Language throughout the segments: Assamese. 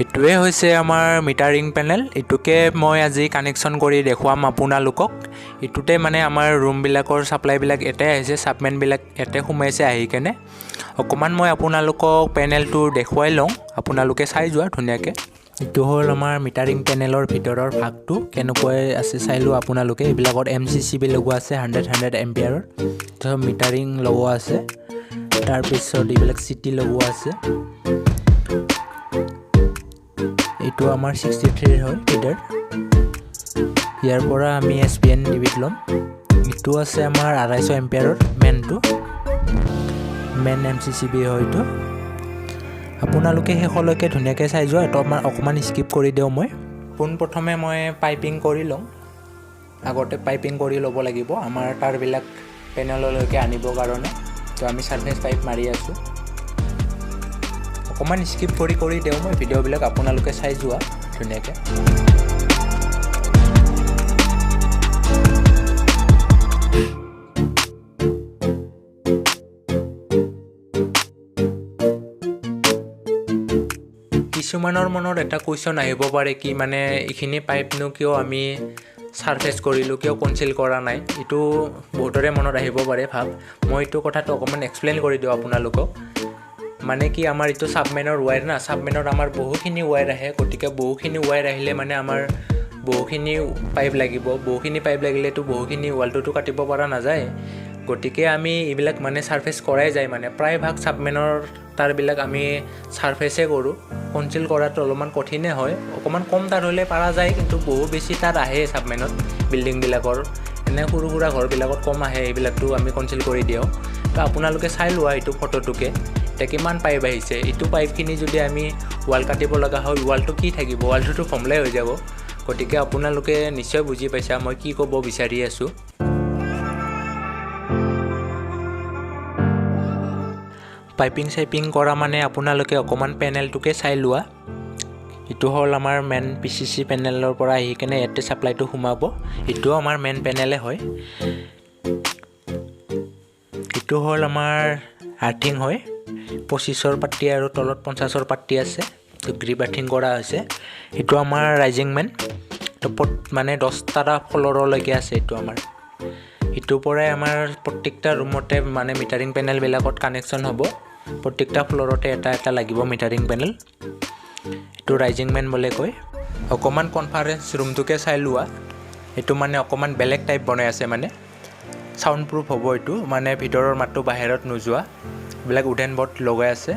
এটোৱে হৈছে আমাৰ মিটাৰিং পেনেল। এটুকে মই আজি কানেকশ্যন কৰি দেখুৱাম আপোনালোকক। এটুতে মানে আমাৰ ৰুমবিলাকৰ ছাপ্লাইবিলাক এতে আহিছে, ছাবমেনবিলাক এতে সোমাইছে আহি কেনে। অকণমান মই আপোনালোকক পেনেলটো দেখুৱাই লওঁ, আপোনালোকে চাই যোৱা ধুনীয়াকৈ। এইটো হ'ল আমাৰ মিটাৰিং পেনেলৰ ভিতৰৰ ভাগটো, কেনেকৈ আছে চাই লোৱা আপোনালোকে। এইবিলাকত MCCB লগোৱা আছে 100 এম্পিয়াৰৰ, তাৰপিছত মিটাৰিং লগোৱা আছে, তাৰপিছত এইবিলাক চিটি লগোৱা আছে। এইটো আমাৰ 63 হয় ফিডাৰ। ইয়াৰ পৰা আমি SPN ডিবিট ল'ম। এইটো আছে আমাৰ 250 এম্পিয়াৰৰ মেইনটো, মেইন MCCB হয় এইটো। আপোনালোকে শেষলৈকে ধুনীয়াকৈ চাই যোৱা, এইটো অকণমান স্কিপ কৰি দিওঁ মই। পোনপ্ৰথমে মই পাইপিং কৰি লওঁ। আগতে পাইপিং কৰি ল'ব লাগিব আমাৰ তাঁৰবিলাক পেনেললৈকে আনিবৰ কাৰণে। তো আমি ছাৰ্ফেচ পাইপ মাৰি আছোঁ। অকণমান স্কিপ কৰি দিওঁ মই ভিডিঅ'বিলাক, আপোনালোকে চাই যোৱা ধুনীয়াকৈ। কিছুমানৰ মনত এটা কুৱেশ্যন আহিব পাৰে কি মানে এইখিনি পাইপনো কিয় আমি ছাৰ্ফেচ কৰিলোঁ, কিয় কনচিল কৰা নাই, এইটো বহুতৰে মনত আহিব পাৰে ভাব। মই এইটো কথাটো অকণমান এক্সপ্লেইন কৰি দিওঁ আপোনালোকক। মানে কি আমাৰ এইটো ছাবমেনৰ ৱায়াৰ না, ছাবমেনত আমাৰ বহুখিনি ৱায়াৰ আহে। গতিকে বহুখিনি ৱায়াৰ আহিলে মানে আমাৰ বহুখিনি পাইপ লাগিব। বহুখিনি পাইপ লাগিলেতো বহুখিনি ৱালটোতো কাটিব পৰা নাযায়। গতিকে আমি এইবিলাক মানে ছাৰ্ফেচ কৰাই যায়, মানে প্ৰায়ভাগ ছাবমেনৰ তাঁৰবিলাক আমি ছাৰ্ফেচে কৰোঁ। কনচিল কৰাটো অলপমান কঠিনে হয়, অকণমান কম তাঁৰ হ'লে পৰা যায়, কিন্তু বহু বেছি তাঁৰ আহে ছাবমেনত বিল্ডিংবিলাকৰ। এনে সৰু সুৰা ঘৰবিলাকত কম আহে, এইবিলাকতো আমি কনচিল কৰি দিওঁ। তো আপোনালোকে চাই লোৱা এইটো ফটোটোকে, এতিয়া কিমান পাইপ আহিছে। এইটো পাইপখিনি যদি আমি ৱাল কাটিব লগা হয়, ৱালটো কি থাকিব, ৱালটোতো ভমলাই হৈ যাব। গতিকে আপোনালোকে নিশ্চয় বুজি পাইছা মই কি ক'ব বিচাৰি আছোঁ। পাইপিং চাইপিং কৰা মানে আপোনালোকে অকণমান পেনেলটোকে চাই লোৱা। এইটো হ'ল আমাৰ মেইন PCC পেনেলৰ পৰা আহি কেনে ইয়াতে ছাপ্লাইটো সোমাব। এইটোও আমাৰ মেইন পেনেলে হয়। এইটো হ'ল আমাৰ আৰ্থিং হয়, 25ৰ পাত্তি আৰু তলত 50ৰ পাত্তি আছে। এইটো গ্ৰিপ আৰ্থিং কৰা হৈছে। এইটো আমাৰ ৰাইজিং মেইন, এইটো মানে 10টা ফ্ল'ৰলৈকে আছে এইটো আমাৰ। এইটোৰ পৰাই আমাৰ প্ৰত্যেকটা ৰুমতে মানে মিটাৰিং পেনেলবিলাকত কানেকশ্যন হ'ব। প্ৰত্যেকটা ফ্ল'ৰতে এটা লাগিব মিটাৰিং পেনেল। এইটো ৰাইজিং মেইন বুলি কয়। অকণমান কনফাৰেঞ্চ ৰুমটোকে চাই লোৱা। এইটো মানে অকণমান বেলেগ টাইপ বনাই আছে, মানে ছাউণ্ড প্ৰুফ হ'ব এইটো, মানে ভিতৰৰ মাতটো বাহিৰত নোযোৱা। এইবিলাক উডেন বৰ্ড লগাই আছে,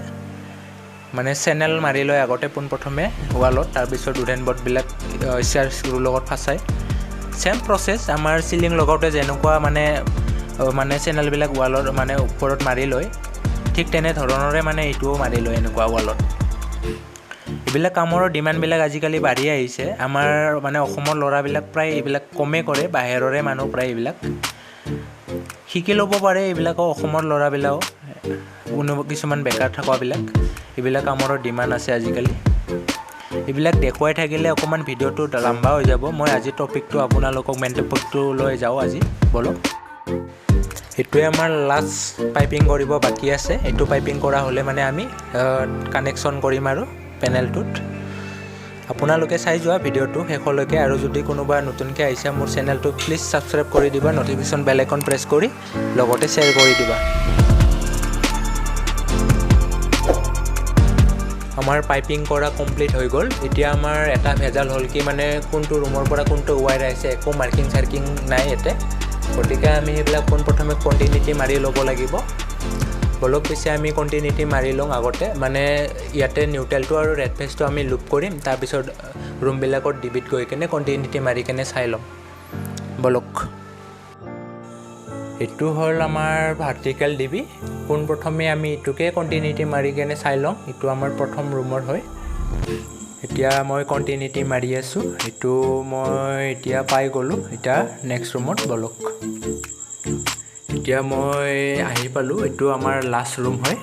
মানে চেনেল মাৰি লয় আগতে পোনপ্ৰথমে ৱালত, তাৰপিছত উডেন বৰ্ডবিলাক চিয়াৰ স্ক্ৰুৰ লগত ফাঁচায়। চেম প্ৰচেছ আমাৰ চিলিং লগাওঁতে যেনেকুৱা মানে চেনেলবিলাক ৱালৰ মানে ওপৰত মাৰি লয়, ঠিক তেনেধৰণৰে মানে এইটোও মাৰি লয় এনেকুৱা ৱালত। এইবিলাক কামৰ ডিমাণ্ডবিলাক আজিকালি বাঢ়ি আহিছে। আমাৰ মানে অসমৰ ল'ৰাবিলাক প্ৰায় এইবিলাক কমেই কৰে, বাহিৰৰে মানুহ প্ৰায় এইবিলাক শিকি ল'ব পাৰে। এইবিলাকো অসমৰ ল'ৰাবিলাকো, কিছুমান বেকাৰ থকাবিলাক, এইবিলাক কামৰ ডিমাণ্ড আছে আজিকালি। এইবিলাক দেখুৱাই থাকিলে অকণমান ভিডিঅ'টো লম্বা হৈ যাব। মই আজি টপিকটো আপোনালোকক মেইন টপিকটো লৈ যাওঁ আজি, বলক। এইটোৱে আমাৰ লাষ্ট পাইপিং কৰিব বাকী আছে। এইটো পাইপিং কৰা হ'লে মানে আমি কানেকশ্যন কৰিম আৰু পেনেলটোত। আপোনালোকে চাই যোৱা ভিডিঅ'টো শেষলৈকে, আৰু যদি কোনোবা নতুনকৈ আহিছে মোৰ চেনেলটো প্লিজ ছাবস্ক্ৰাইব কৰি দিবা, নটিফিকেশ্যন বেল আইকন প্ৰেছ কৰি লগতে শ্বেয়াৰ কৰি দিবা। আমাৰ পাইপিং কৰা কমপ্লিট হৈ গ'ল। এতিয়া আমাৰ এটা ভেজাল হ'ল কি মানে কোনটো ৰুমৰ পৰা কোনটো ৱায়াৰ আহিছে একো মাৰ্কিং চাৰ্কিং নাই ইয়াতে। গতিকে আমি সেইবিলাক পোনপ্ৰথমে কণ্টিনিউটি মাৰি ল'ব লাগিব। বলক পিছে আমি কণ্টিনিউটি মাৰি লওঁ আগতে, মানে ইয়াতে নিউট্ৰেলটো আৰু ৰেড ফেজটো আমি লুপ কৰিম, তাৰপিছত ৰুমবিলাকত ডিবিট গৈ কেনে কণ্টিনিউটি মাৰি কেনে চাই ল'ম, বলক। এইটো হ'ল আমাৰ ভাৰ্টিকেল ডিবি। পোনপ্ৰথমে আমি এইটোকে কণ্টিনিউটি মাৰি কেনে চাই লওঁ। এইটো আমাৰ প্ৰথম ৰুমৰ হয়। এতিয়া মই কণ্টিনিউটি মাৰি আছোঁ। এইটো মই এতিয়া পাই গ'লোঁ। এতিয়া নেক্সট ৰুমত বলক। এতিয়া মই আহি পালোঁ। এইটো আমাৰ লাষ্ট ৰুম হয়।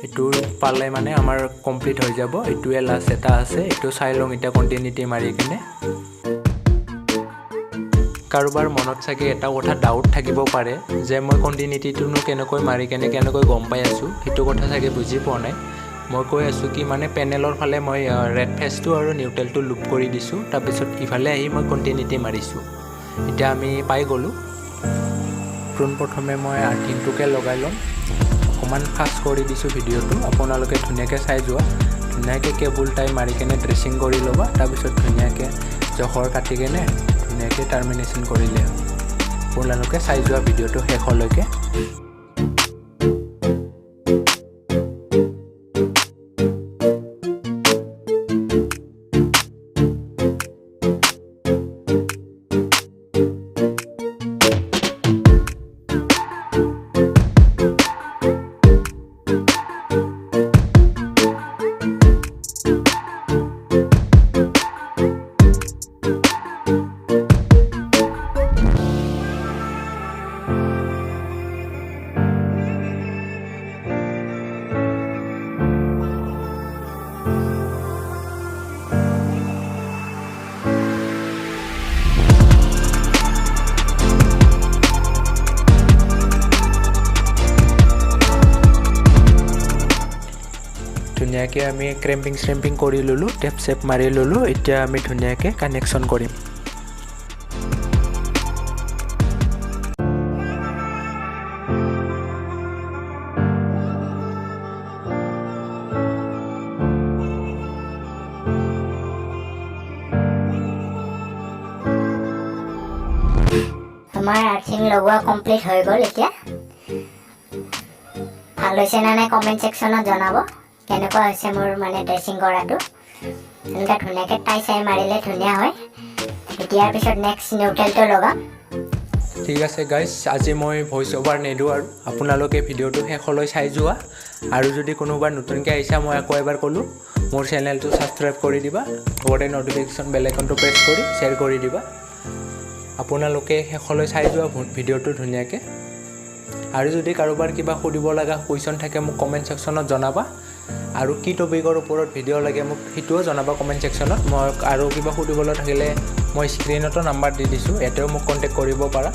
এইটো পালে মানে আমাৰ কমপ্লিট হৈ যাব। এইটোৱে লাষ্ট এটা আছে, এইটো চাই লওঁ এতিয়া কণ্টিনিউটি মাৰি কেনে। কাৰোবাৰ মনত চাগে এটা কথা ডাউট থাকিব পাৰে যে মই কণ্টিনিউটিটোনো কেনেকৈ মাৰি কেনেকৈ গম পাই আছোঁ, সেইটো কথা চাগে বুজি পোৱা নাই। মই কৈ আছোঁ কি মানে পেনেলৰ ফালে মই ৰেড ফেচটো আৰু নিউট্ৰেলটো লুপ কৰি দিছোঁ তাৰপিছত ইফালে আহি মই কণ্টিনিউটি মাৰিছোঁ এতিয়া আমি পাই গ'লোঁ পোনপ্ৰথমে মই আৰ্থিংটোকে লগাই ল'ম অকণমান ফাষ্ট কৰি দিছোঁ ভিডিঅ'টো আপোনালোকে ধুনীয়াকৈ চাই যোৱা ধুনীয়াকৈ কেবুল টাই মাৰি কেনে ড্ৰেছিং কৰি ল'বা তাৰপিছত ধুনীয়াকৈ জখৰ কাটি কেনে ধুনীয়াকৈ টাৰ্মিনেশ্যন কৰিলে আপোনালোকে চাই যোৱা ভিডিঅ'টো শেষলৈকে ধুনীয়াকৈ আমি ক্ৰেম্পিং কৰি ল'লোঁ টেপ চেপ মাৰি ল'লোঁ এতিয়া আমি ধুনীয়াকৈ কানেকশ্যন কৰিম আমাৰ আৰ্থিং লগোৱা কমপ্লিট হৈ গ'ল এতিয়া ভাল হৈছে না নাই কমেণ্ট ছেকশ্যনত জনাব কেনেকুৱা হৈছে মোৰ মানে ড্ৰেছিং কৰাটো এনেকৈ ধুনীয়াকৈ টাই চাই মাৰিলে ধুনীয়া হয় এতিয়াৰ পিছত নেক্সট নিউট্ৰেলটো লগাম ঠিক আছে গাইজ আজি মই ভইচ অভাৰ নিদিওঁ আৰু আপোনালোকে ভিডিঅ'টো শেষলৈ চাই যোৱা আৰু যদি কোনোবা নতুনকৈ আহিছা মই আকৌ এবাৰ ক'লোঁ মোৰ চেনেলটো ছাবস্ক্ৰাইব কৰি দিবা লগতে নটিফিকেশ্যন বেল আইকনটো প্ৰেছ কৰি শ্বেয়াৰ কৰি দিবা আপোনালোকে শেষলৈ চাই যোৱা ভিডিঅ'টো ধুনীয়াকৈ আৰু যদি কাৰোবাৰ কিবা সুধিব লগা কুৱেশ্যন থাকে মোক কমেণ্ট ছেকশ্যনত জনাবা আৰু কি টপিকৰ ওপৰত ভিডিঅ' লাগে মোক সেইটোও জনাবা কমেণ্ট ছেকশ্যনত মই আৰু কিবা সুধিবলৈ থাকিলে মই স্ক্ৰীনতো নাম্বাৰ দি দিছোঁ ইয়াতেও মোক কণ্টেক্ট কৰিব পাৰা